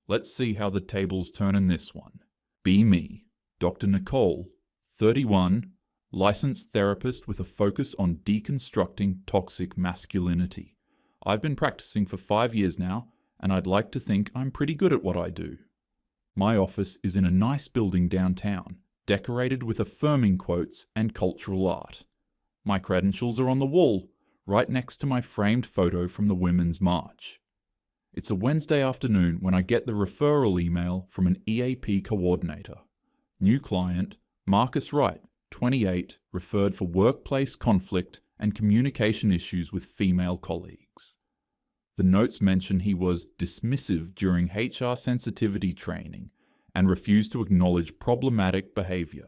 Let's see how the tables turn in this one. Be me, Dr. Nicole, 31, licensed therapist with a focus on deconstructing toxic masculinity. I've been practicing for 5 years now, and I'd like to think I'm pretty good at what I do. My office is in a nice building downtown, decorated with affirming quotes and cultural art. My credentials are on the wall, right next to my framed photo from the Women's March. It's a Wednesday afternoon when I get the referral email from an EAP coordinator. New client, Marcus Wright, 28, referred for workplace conflict and communication issues with female colleagues. The notes mention he was dismissive during HR sensitivity training and refused to acknowledge problematic behavior.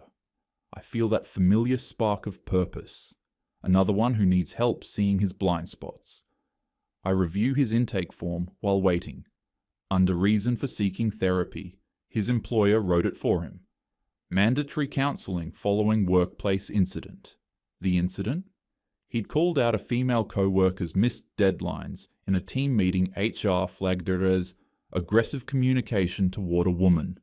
I feel that familiar spark of purpose. Another one who needs help seeing his blind spots. I review his intake form while waiting. Under reason for seeking therapy, his employer wrote it for him. Mandatory counseling following workplace incident. The incident? He'd called out a female co-worker's missed deadlines in a team meeting. HR flagged her as aggressive communication toward a woman.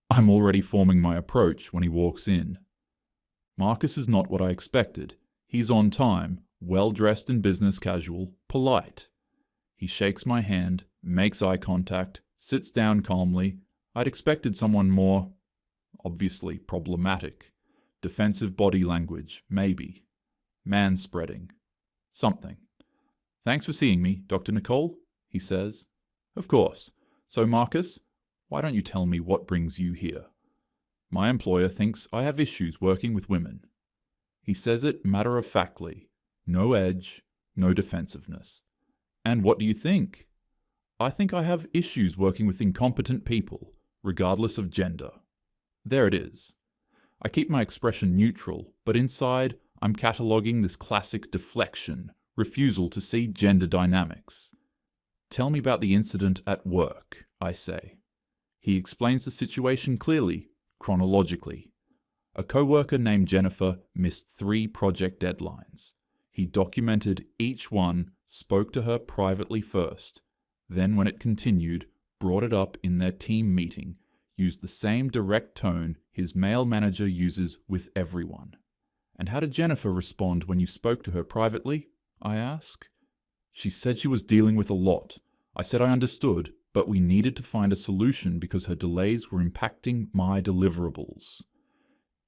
I'm already forming my approach when he walks in. Marcus is not what I expected. He's on time, well-dressed and business casual, polite. He shakes my hand, makes eye contact, sits down calmly. I'd expected someone more, obviously problematic. Defensive body language, maybe. Man-spreading. Something. Thanks for seeing me, Dr. Nicole, he says. Of course. So Marcus, why don't you tell me what brings you here? My employer thinks I have issues working with women. He says it matter-of-factly. No edge, no defensiveness. And what do you think? I think I have issues working with incompetent people, regardless of gender. There it is. I keep my expression neutral, but inside I'm cataloguing this classic deflection, refusal to see gender dynamics. Tell me about the incident at work, I say. He explains the situation clearly, chronologically. A co-worker named Jennifer missed 3 project deadlines. He documented each one, spoke to her privately first, then when it continued, brought it up in their team meeting, used the same direct tone his male manager uses with everyone. And how did Jennifer respond when you spoke to her privately? I ask. She said she was dealing with a lot. I said I understood, but we needed to find a solution because her delays were impacting my deliverables.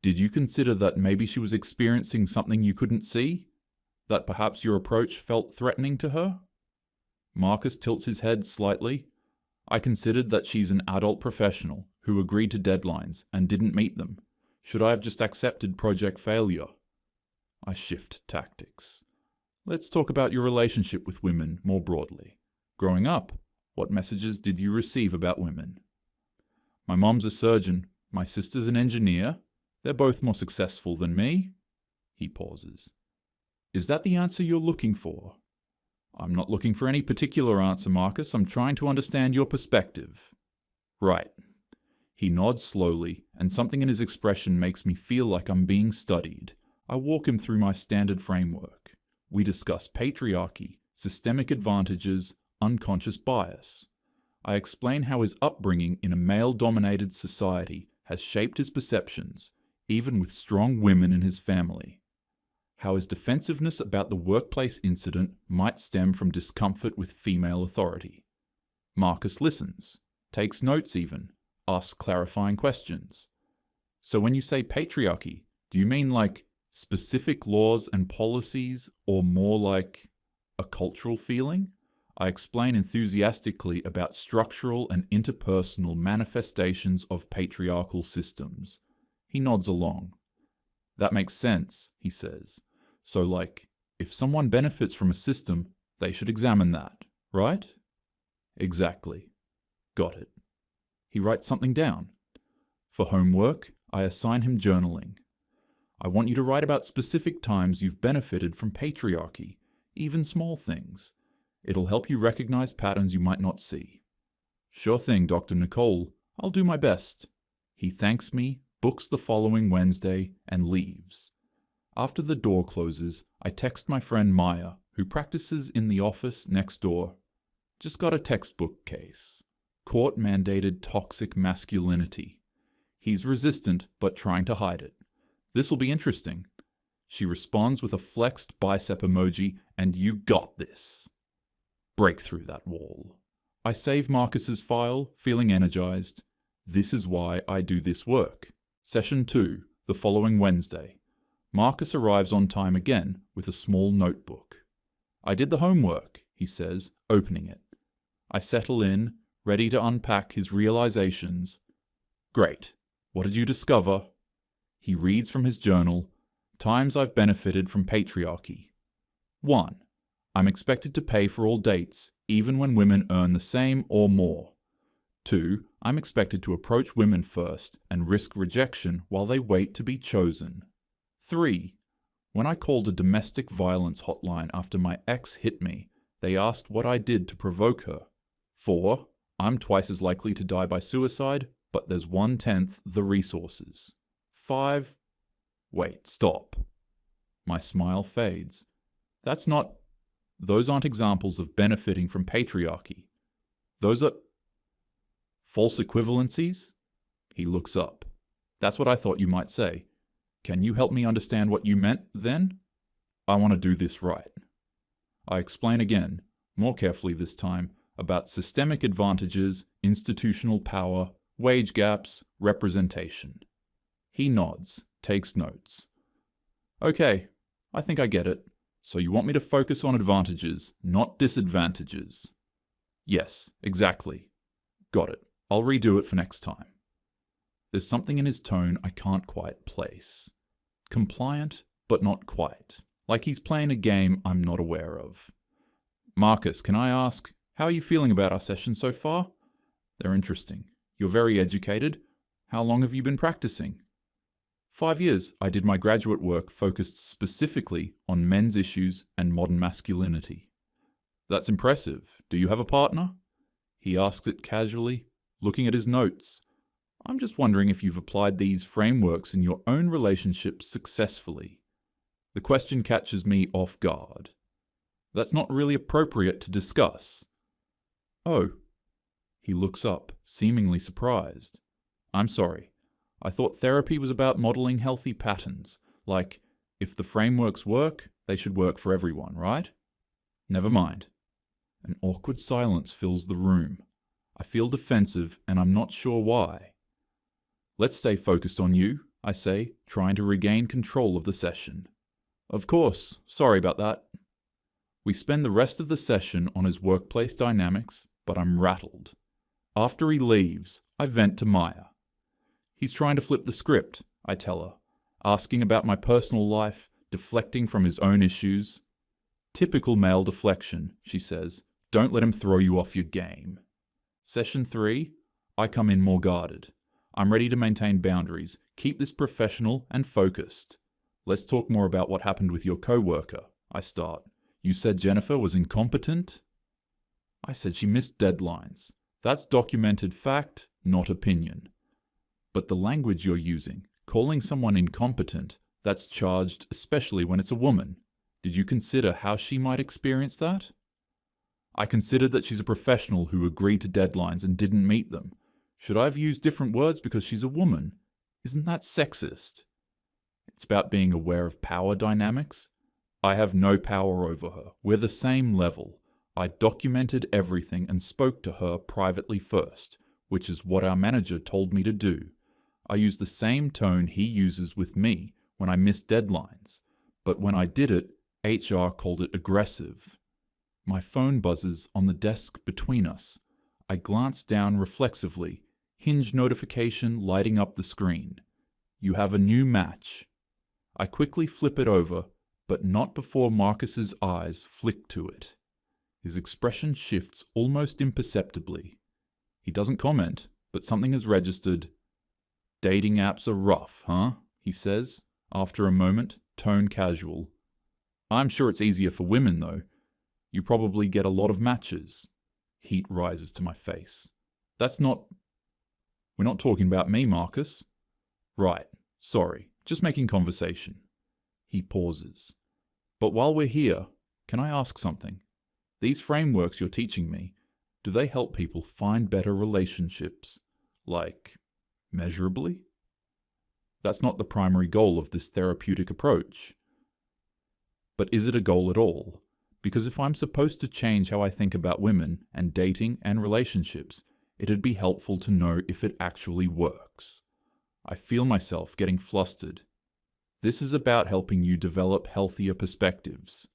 Did you consider that maybe she was experiencing something you couldn't see? That perhaps your approach felt threatening to her? Marcus tilts his head slightly. I considered that she's an adult professional who agreed to deadlines and didn't meet them. Should I have just accepted project failure? I shift tactics. Let's talk about your relationship with women more broadly. Growing up, what messages did you receive about women? My mom's a surgeon. My sister's an engineer. They're both more successful than me. He pauses. Is that the answer you're looking for? I'm not looking for any particular answer, Marcus. I'm trying to understand your perspective. Right. He nods slowly, and something in his expression makes me feel like I'm being studied. I walk him through my standard framework. We discuss patriarchy, systemic advantages, unconscious bias. I explain how his upbringing in a male-dominated society has shaped his perceptions, even with strong women in his family. How his defensiveness about the workplace incident might stem from discomfort with female authority. Marcus listens, takes notes even, asks clarifying questions. So when you say patriarchy, do you mean like specific laws and policies, or more like a cultural feeling? I explain enthusiastically about structural and interpersonal manifestations of patriarchal systems. He nods along. That makes sense, he says. So like, if someone benefits from a system, they should examine that, right? Exactly. Got it. He writes something down. For homework, I assign him journaling. I want you to write about specific times you've benefited from patriarchy, even small things. It'll help you recognize patterns you might not see. Sure thing, Dr. Nicole. I'll do my best. He thanks me, books the following Wednesday, and leaves. After the door closes, I text my friend Maya, who practices in the office next door. Just got a textbook case. court-mandated toxic masculinity. He's resistant, but trying to hide it. This'll be interesting. She responds with a flexed bicep emoji, and you got this. Break through that wall. I save Marcus's file, feeling energized. This is why I do this work. Session 2, the following Wednesday. Marcus arrives on time again with a small notebook. I did the homework, he says, opening it. I settle in, ready to unpack his realizations. Great. What did you discover? He reads from his journal, Times I've benefited from patriarchy. 1. I'm expected to pay for all dates, even when women earn the same or more. 2. I'm expected to approach women first and risk rejection while they wait to be chosen. 3. When I called a domestic violence hotline after my ex hit me, they asked what I did to provoke her. 4. I'm twice as likely to die by suicide, but there's 1/10 the resources. 5. Wait, stop. My smile fades. Those aren't examples of benefiting from patriarchy. Those are false equivalencies? He looks up. That's what I thought you might say. Can you help me understand what you meant then? I want to do this right. I explain again, more carefully this time, about systemic advantages, institutional power, wage gaps, representation. He nods, takes notes. Okay, I think I get it. So you want me to focus on advantages, not disadvantages? Yes, exactly. Got it. I'll redo it for next time. There's something in his tone I can't quite place. Compliant, but not quite. Like he's playing a game I'm not aware of. Marcus, can I ask, how are you feeling about our sessions so far? They're interesting. You're very educated. How long have you been practicing? 5 years. I did my graduate work focused specifically on men's issues and modern masculinity. That's impressive. Do you have a partner? He asks it casually, looking at his notes. I'm just wondering if you've applied these frameworks in your own relationships successfully. The question catches me off guard. That's not really appropriate to discuss. Oh. He looks up, seemingly surprised. I'm sorry. I thought therapy was about modeling healthy patterns, like, if the frameworks work, they should work for everyone, right? Never mind. An awkward silence fills the room. I feel defensive, and I'm not sure why. Let's stay focused on you, I say, trying to regain control of the session. Of course, sorry about that. We spend the rest of the session on his workplace dynamics, but I'm rattled. After he leaves, I vent to Maya. He's trying to flip the script, I tell her, asking about my personal life, deflecting from his own issues. Typical male deflection, she says. Don't let him throw you off your game. Session 3, I come in more guarded. I'm ready to maintain boundaries, keep this professional and focused. Let's talk more about what happened with your co-worker, I start. You said Jennifer was incompetent? I said she missed deadlines. That's documented fact, not opinion. But the language you're using, calling someone incompetent, that's charged, especially when it's a woman. Did you consider how she might experience that? I considered that she's a professional who agreed to deadlines and didn't meet them. Should I have used different words because she's a woman? Isn't that sexist? It's about being aware of power dynamics. I have no power over her. We're the same level. I documented everything and spoke to her privately first, which is what our manager told me to do. I used the same tone he uses with me when I miss deadlines, but when I did it, HR called it aggressive. My phone buzzes on the desk between us. I glance down reflexively, Hinge notification lighting up the screen. You have a new match. I quickly flip it over, but not before Marcus's eyes flick to it. His expression shifts almost imperceptibly. He doesn't comment, but something has registered. Dating apps are rough, huh? He says, after a moment, tone casual. I'm sure it's easier for women, though. You probably get a lot of matches. Heat rises to my face. We're not talking about me, Marcus. Right, sorry, just making conversation. He pauses. But while we're here, can I ask something? These frameworks you're teaching me, Do they help people find better relationships? Like, measurably? That's not the primary goal of this therapeutic approach. But is it a goal at all? Because if I'm supposed to change how I think about women and dating and relationships, it'd be helpful to know if it actually works. I feel myself getting flustered. This is about helping you develop healthier perspectives.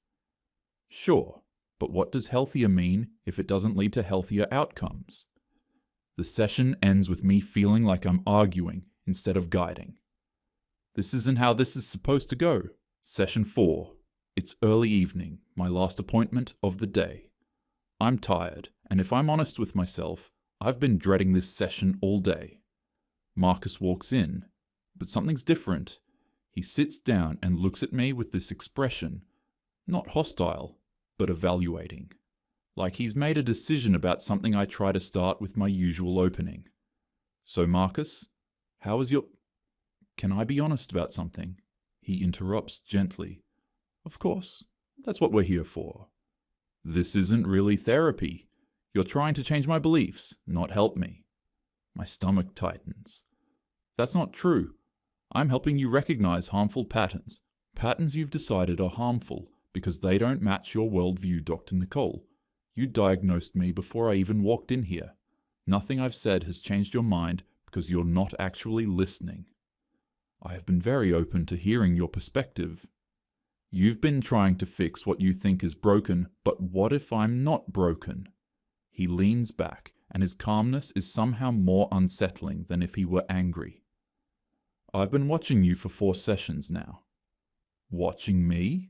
Sure, but what does healthier mean if it doesn't lead to healthier outcomes? The session ends with me feeling like I'm arguing instead of guiding. This isn't how this is supposed to go. Session 4. It's early evening, my last appointment of the day. I'm tired, and if I'm honest with myself, I've been dreading this session all day. Marcus walks in, but something's different. He sits down and looks at me with this expression, not hostile, but evaluating. Like he's made a decision about something I try to start with my usual opening. So Marcus, how is your... Can I be honest about something? He interrupts gently. Of course, that's what we're here for. This isn't really therapy. You're trying to change my beliefs, not help me. My stomach tightens. That's not true. I'm helping you recognize harmful patterns. Patterns you've decided are harmful because they don't match your worldview, Dr. Nicole. You diagnosed me before I even walked in here. Nothing I've said has changed your mind because you're not actually listening. I have been very open to hearing your perspective. You've been trying to fix what you think is broken, but what if I'm not broken? He leans back, and his calmness is somehow more unsettling than if he were angry. I've been watching you for 4 sessions now. Watching me?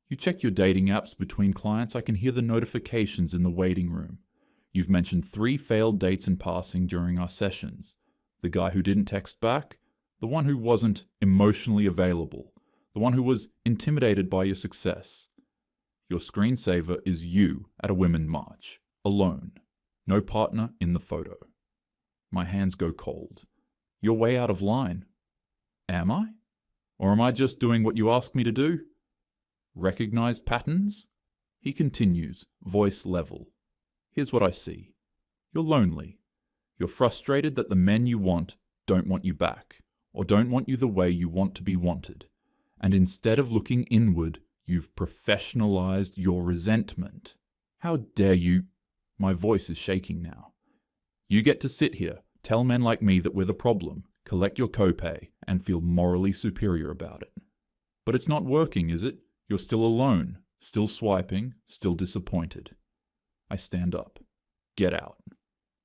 You check your dating apps between clients. I can hear the notifications in the waiting room. You've mentioned 3 failed dates in passing during our sessions. The guy who didn't text back, the one who wasn't emotionally available, the one who was intimidated by your success. Your screensaver is you at a women march, alone, no partner in the photo. My hands go cold. You're way out of line. Am I? Or am I just doing what you ask me to do? Recognize patterns? He continues, voice level. Here's what I see. You're lonely. You're frustrated that the men you want don't want you back, or don't want you the way you want to be wanted. And instead of looking inward, you've professionalized your resentment. How dare you? My voice is shaking now. You get to sit here, tell men like me that we're the problem, collect your copay, and feel morally superior about it. But it's not working, is it? You're still alone, still swiping, still disappointed. I stand up. Get out.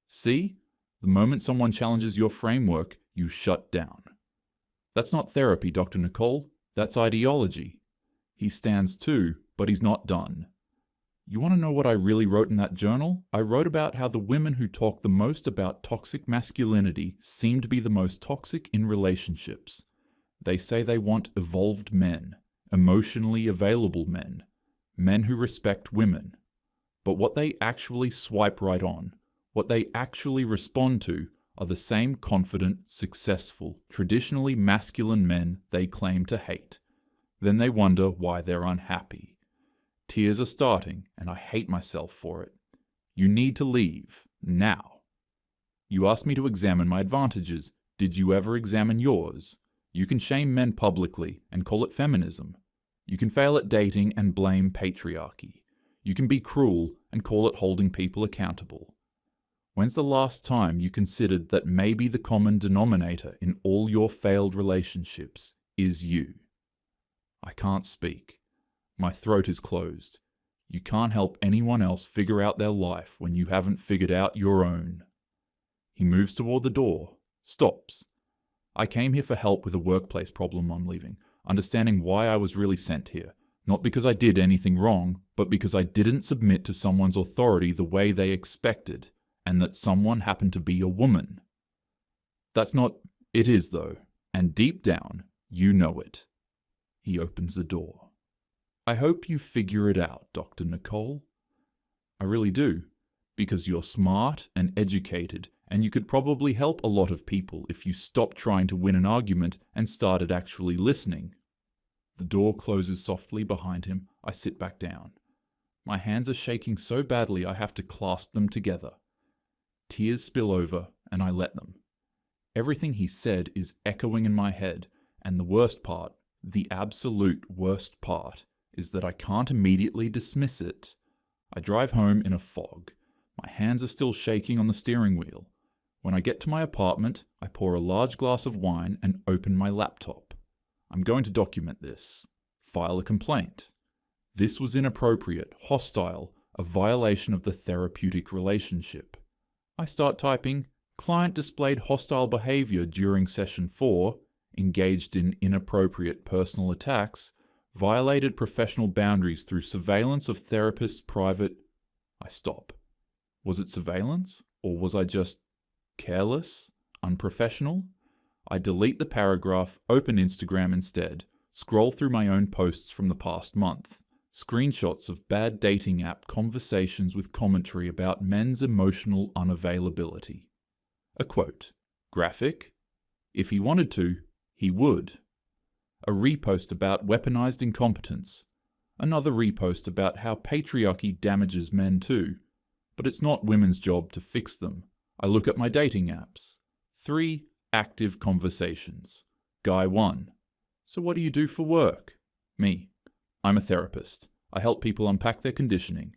See? The moment someone challenges your framework, you shut down. That's not therapy, Dr. Nicole. That's ideology. He stands too, but he's not done. You want to know what I really wrote in that journal? I wrote about how the women who talk the most about toxic masculinity seem to be the most toxic in relationships. They say they want evolved men, emotionally available men, men who respect women. But what they actually swipe right on, what they actually respond to, are the same confident, successful, traditionally masculine men they claim to hate. Then they wonder why they're unhappy. Tears are starting, and I hate myself for it. You need to leave, now. You asked me to examine my advantages. Did you ever examine yours? You can shame men publicly and call it feminism. You can fail at dating and blame patriarchy. You can be cruel and call it holding people accountable. When's the last time you considered that maybe the common denominator in all your failed relationships is you? I can't speak. My throat is closed. You can't help anyone else figure out their life when you haven't figured out your own. He moves toward the door, stops. I came here for help with a workplace problem I'm leaving, understanding why I was really sent here. Not because I did anything wrong, but because I didn't submit to someone's authority the way they expected, and that someone happened to be a woman. That's not... It is, though, and deep down, you know it. He opens the door. I hope you figure it out, Dr. Nicole. I really do, because you're smart and educated, and you could probably help a lot of people if you stopped trying to win an argument and started actually listening. The door closes softly behind him. I sit back down. My hands are shaking so badly I have to clasp them together. Tears spill over, and I let them. Everything he said is echoing in my head, and the worst part, the absolute worst part, is that I can't immediately dismiss it. I drive home in a fog. My hands are still shaking on the steering wheel. When I get to my apartment, I pour a large glass of wine and open my laptop. I'm going to document this. File a complaint. This was inappropriate, hostile, a violation of the therapeutic relationship. I start typing, client displayed hostile behavior during session 4, engaged in inappropriate personal attacks, violated professional boundaries through surveillance of therapist's private... I stop. Was it surveillance? Or was I just careless? Unprofessional? I delete the paragraph, open Instagram instead, scroll through my own posts from the past month. Screenshots of bad dating app conversations with commentary about men's emotional unavailability. A quote. Graphic. If he wanted to, he would. A repost about weaponized incompetence. Another repost about how patriarchy damages men too. But it's not women's job to fix them. I look at my dating apps. 3 active conversations. Guy 1. So what do you do for work? Me. I'm a therapist. I help people unpack their conditioning.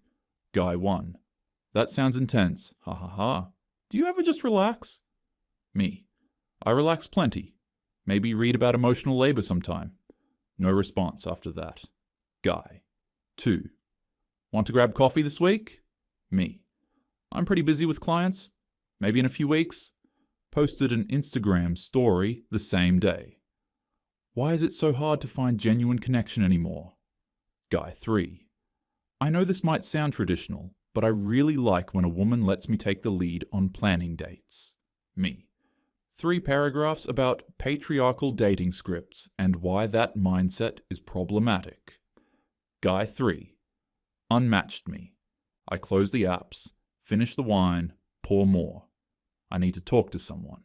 Guy 1. That sounds intense. Ha ha ha. Do you ever just relax? Me. I relax plenty. Maybe read about emotional labor sometime. No response after that. Guy 2. Want to grab coffee this week? Me. I'm pretty busy with clients. Maybe in a few weeks. Posted an Instagram story the same day. Why is it so hard to find genuine connection anymore? Guy 3. I know this might sound traditional, but I really like when a woman lets me take the lead on planning dates. Me. 3 paragraphs about patriarchal dating scripts and why that mindset is problematic. Guy 3. Unmatched me. I close the apps, finish the wine, pour more. I need to talk to someone.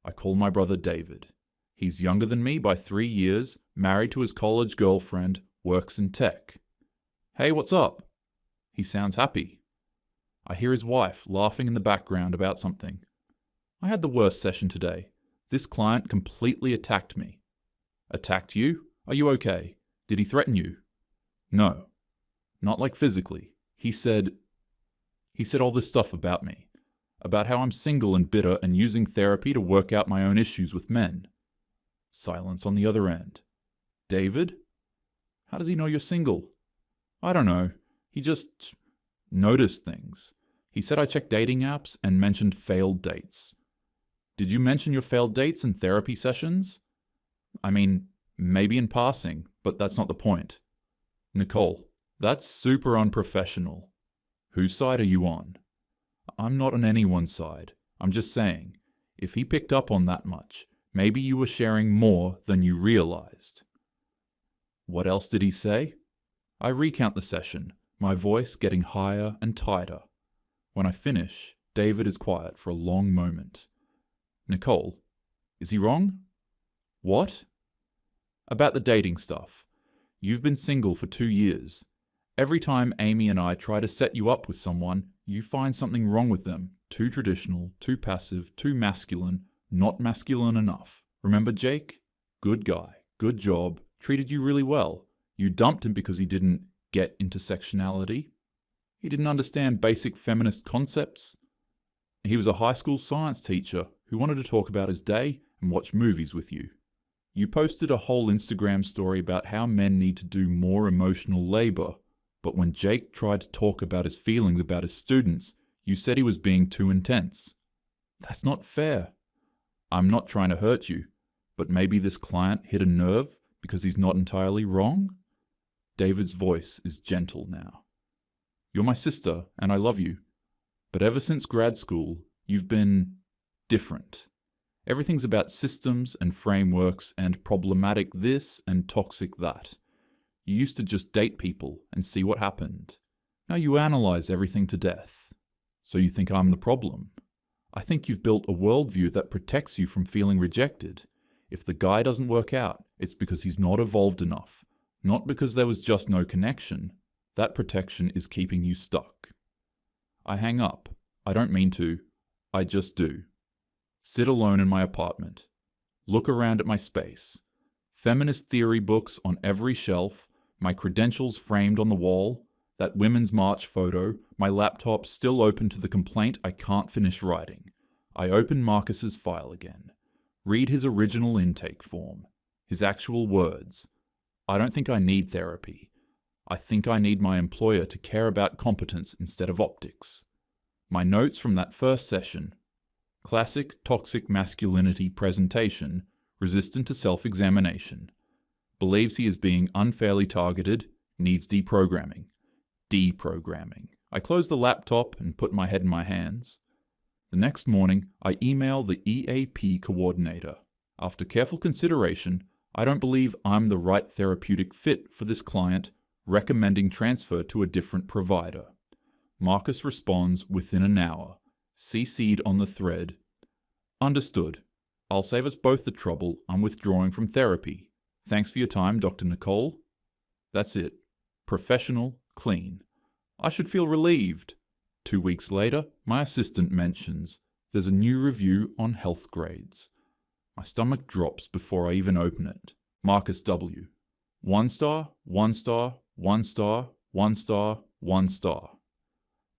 I call my brother David. He's younger than me by 3 years, married to his college girlfriend, works in tech. Hey, what's up? He sounds happy. I hear his wife laughing in the background about something. I had the worst session today. This client completely attacked me. Attacked you? Are you okay? Did he threaten you? No. Not like physically. He said all this stuff about me. About how I'm single and bitter and using therapy to work out my own issues with men. Silence on the other end. David? How does he know you're single? I don't know. He just noticed things. He said I checked dating apps and mentioned failed dates. Did you mention your failed dates in therapy sessions? I mean, maybe in passing, but that's not the point. Nicole, that's super unprofessional. Whose side are you on? I'm not on anyone's side. I'm just saying, if he picked up on that much, maybe you were sharing more than you realized. What else did he say? I recount the session, my voice getting higher and tighter. When I finish, David is quiet for a long moment. Nicole, is he wrong? What? About the dating stuff. You've been single for 2 years. Every time Amy and I try to set you up with someone, you find something wrong with them. Too traditional, too passive, too masculine, not masculine enough. Remember Jake? Good guy, good job, treated you really well. You dumped him because he didn't get intersectionality. He didn't understand basic feminist concepts. He was a high school science teacher who wanted to talk about his day and watch movies with you. You posted a whole Instagram story about how men need to do more emotional labor, but when Jake tried to talk about his feelings about his students, you said he was being too intense. That's not fair. I'm not trying to hurt you, but maybe this client hit a nerve because he's not entirely wrong? David's voice is gentle now. You're my sister, and I love you. But ever since grad school, you've been different. Everything's about systems and frameworks and problematic this and toxic that. You used to just date people and see what happened. Now you analyze everything to death. So you think I'm the problem. I think you've built a worldview that protects you from feeling rejected. If the guy doesn't work out, it's because he's not evolved enough. Not because there was just no connection. That protection is keeping you stuck. I hang up. I don't mean to. I just do. Sit alone in my apartment. Look around at my space. Feminist theory books on every shelf, my credentials framed on the wall, that Women's March photo, my laptop still open to the complaint I can't finish writing. I open Marcus's file again. Read his original intake form. His actual words. I don't think I need therapy. I think I need my employer to care about competence instead of optics. My notes from that first session. Classic toxic masculinity presentation, resistant to self-examination. Believes he is being unfairly targeted, needs deprogramming. Deprogramming. I close the laptop and put my head in my hands. The next morning, I email the EAP coordinator. After careful consideration, I don't believe I'm the right therapeutic fit for this client, recommending transfer to a different provider. Marcus responds within an hour, CC'd on the thread. Understood. I'll save us both the trouble. I'm withdrawing from therapy. Thanks for your time, Dr. Nicole. That's it. Professional, clean. I should feel relieved. 2 weeks later, my assistant mentions there's a new review on health grades. My stomach drops before I even open it. Marcus W. 1 star, 1 star, 1 star, 1 star, 1 star.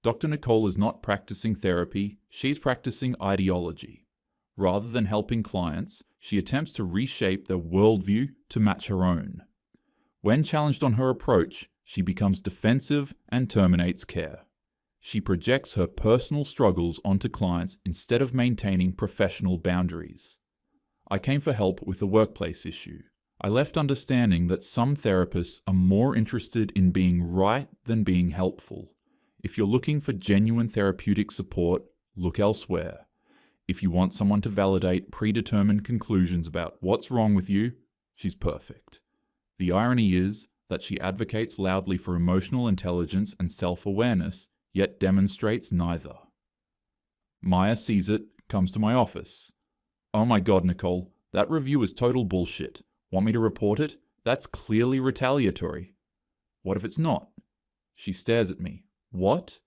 Dr. Nicole is not practicing therapy, she's practicing ideology. Rather than helping clients, she attempts to reshape their worldview to match her own. When challenged on her approach, she becomes defensive and terminates care. She projects her personal struggles onto clients instead of maintaining professional boundaries. I came for help with a workplace issue. I left understanding that some therapists are more interested in being right than being helpful. If you're looking for genuine therapeutic support, look elsewhere. If you want someone to validate predetermined conclusions about what's wrong with you, she's perfect. The irony is that she advocates loudly for emotional intelligence and self-awareness, yet demonstrates neither. Maya sees it, comes to my office. Oh my God, Nicole, that review is total bullshit. Want me to report it? That's clearly retaliatory. What if it's not? She stares at me. What?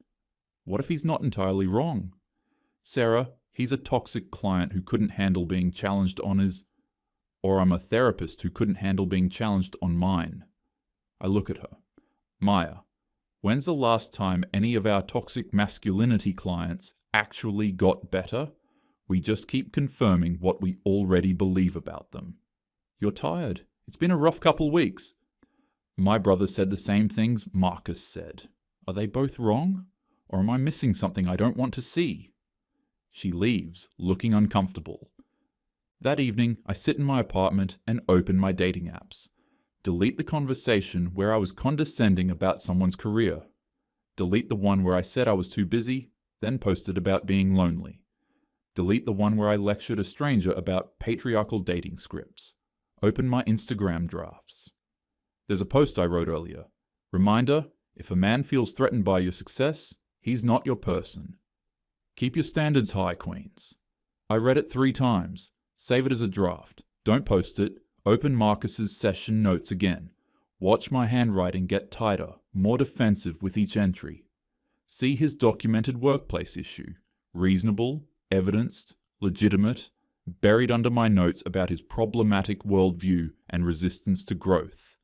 What if he's not entirely wrong? Sarah, he's a toxic client who couldn't handle being challenged on his... Or I'm a therapist who couldn't handle being challenged on mine. I look at her. Maya, when's the last time any of our toxic masculinity clients actually got better? We just keep confirming what we already believe about them. You're tired. It's been a rough couple weeks. My brother said the same things Marcus said. Are they both wrong? Or am I missing something I don't want to see? She leaves, looking uncomfortable. That evening, I sit in my apartment and open my dating apps. Delete the conversation where I was condescending about someone's career. Delete the one where I said I was too busy, then posted about being lonely. Delete the one where I lectured a stranger about patriarchal dating scripts. Open my Instagram drafts. There's a post I wrote earlier. Reminder, if a man feels threatened by your success, he's not your person. Keep your standards high, queens. I read it 3 times. Save it as a draft. Don't post it. Open Marcus's session notes again. Watch my handwriting get tighter, more defensive with each entry. See his documented workplace issue. Reasonable, evidenced, legitimate, buried under my notes about his problematic worldview and resistance to growth.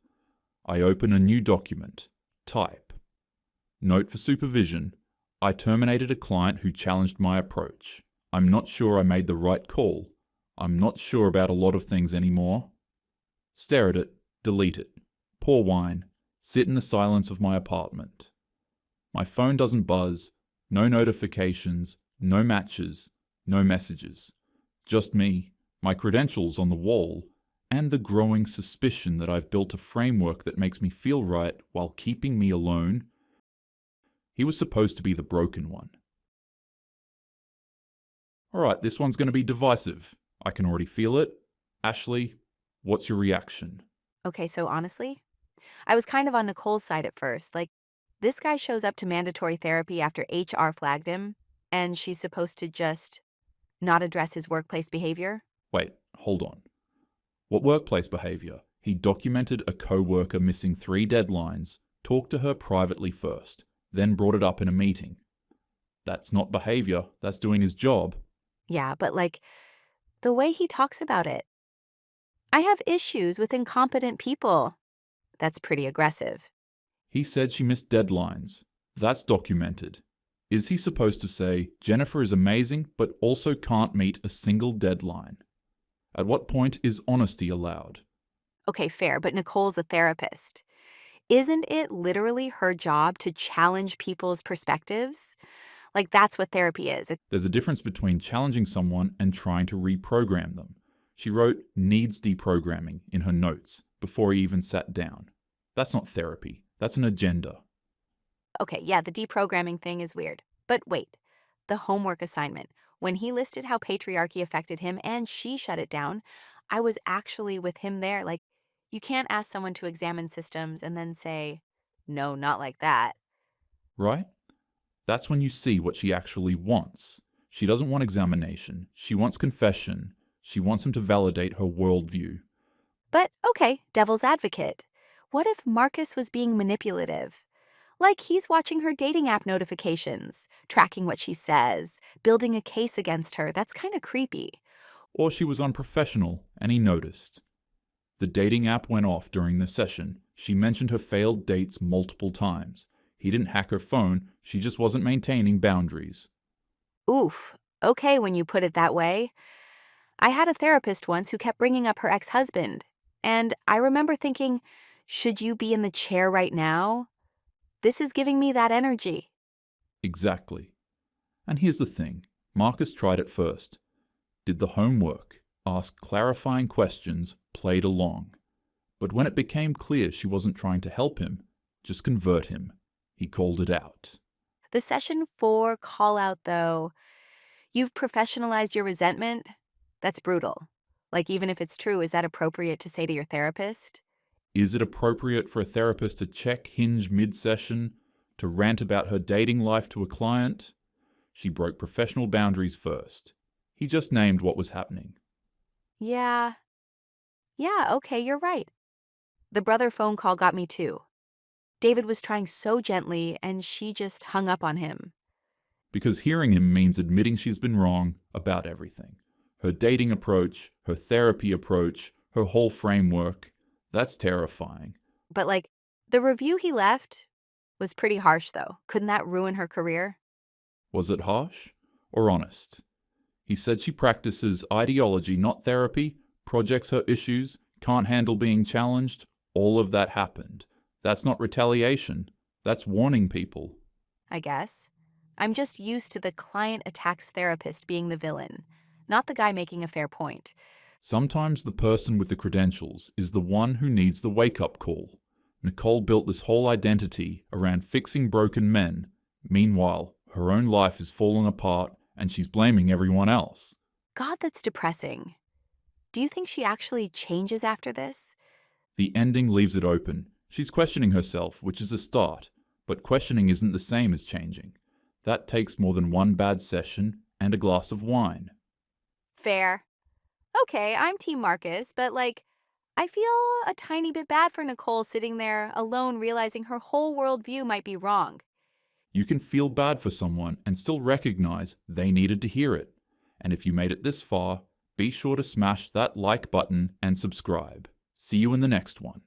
I open a new document. Type. Note for supervision. I terminated a client who challenged my approach. I'm not sure I made the right call. I'm not sure about a lot of things anymore. Stare at it. Delete it. Pour wine. Sit in the silence of my apartment. My phone doesn't buzz. No notifications. No matches. No messages. Just me, my credentials on the wall, and the growing suspicion that I've built a framework that makes me feel right while keeping me alone. He was supposed to be the broken one. Alright, this one's going to be divisive. I can already feel it. Ashley, what's your reaction? Okay, so honestly, I was kind of on Nicole's side at first. Like, this guy shows up to mandatory therapy after HR flagged him, and she's supposed to just not address his workplace behavior? Wait, hold on. What workplace behavior? He documented a co-worker missing 3 deadlines, talked to her privately first, then brought it up in a meeting. That's not behavior, that's doing his job. Yeah, but the way he talks about it. I have issues with incompetent people. That's pretty aggressive. He said she missed deadlines. That's documented. Is he supposed to say, Jennifer is amazing, but also can't meet a single deadline? At what point is honesty allowed? Okay, fair, but Nicole's a therapist. Isn't it literally her job to challenge people's perspectives? That's what therapy is. There's a difference between challenging someone and trying to reprogram them. She wrote needs deprogramming in her notes before he even sat down. That's not therapy. That's an agenda. Okay, yeah, the deprogramming thing is weird. But wait, the homework assignment. When he listed how patriarchy affected him and she shut it down, I was actually with him there. You can't ask someone to examine systems and then say, no, not like that. Right? That's when you see what she actually wants. She doesn't want examination. She wants confession. She wants him to validate her worldview. But okay, devil's advocate. What if Marcus was being manipulative? He's watching her dating app notifications, tracking what she says, building a case against her. That's kind of creepy. Or she was unprofessional and he noticed. The dating app went off during the session. She mentioned her failed dates multiple times. He didn't hack her phone, she just wasn't maintaining boundaries. Oof. Okay, when you put it that way. I had a therapist once who kept bringing up her ex-husband, and I remember thinking, should you be in the chair right now? This is giving me that energy. Exactly. And here's the thing. Marcus tried it first. Did the homework, asked clarifying questions, played along. But when it became clear she wasn't trying to help him, just convert him, he called it out. The session 4 call-out, though, you've professionalized your resentment? That's brutal. Even if it's true, is that appropriate to say to your therapist? Is it appropriate for a therapist to check Hinge mid-session, to rant about her dating life to a client? She broke professional boundaries first. He just named what was happening. Yeah, okay, you're right. The brother phone call got me too. David was trying so gently, and she just hung up on him. Because hearing him means admitting she's been wrong about everything. Her dating approach, her therapy approach, her whole framework. That's terrifying. But the review he left was pretty harsh, though. Couldn't that ruin her career? Was it harsh or honest? He said she practices ideology, not therapy, projects her issues, can't handle being challenged. All of that happened. That's not retaliation. That's warning people. I guess. I'm just used to the client attacks therapist being the villain, not the guy making a fair point. Sometimes the person with the credentials is the one who needs the wake-up call. Nicole built this whole identity around fixing broken men. Meanwhile, her own life is falling apart and she's blaming everyone else. God, that's depressing. Do you think she actually changes after this? The ending leaves it open. She's questioning herself, which is a start, but questioning isn't the same as changing. That takes more than one bad session and a glass of wine. Fair. Okay, I'm Team Marcus, but I feel a tiny bit bad for Nicole sitting there alone realizing her whole worldview might be wrong. You can feel bad for someone and still recognize they needed to hear it. And if you made it this far, be sure to smash that like button and subscribe. See you in the next one.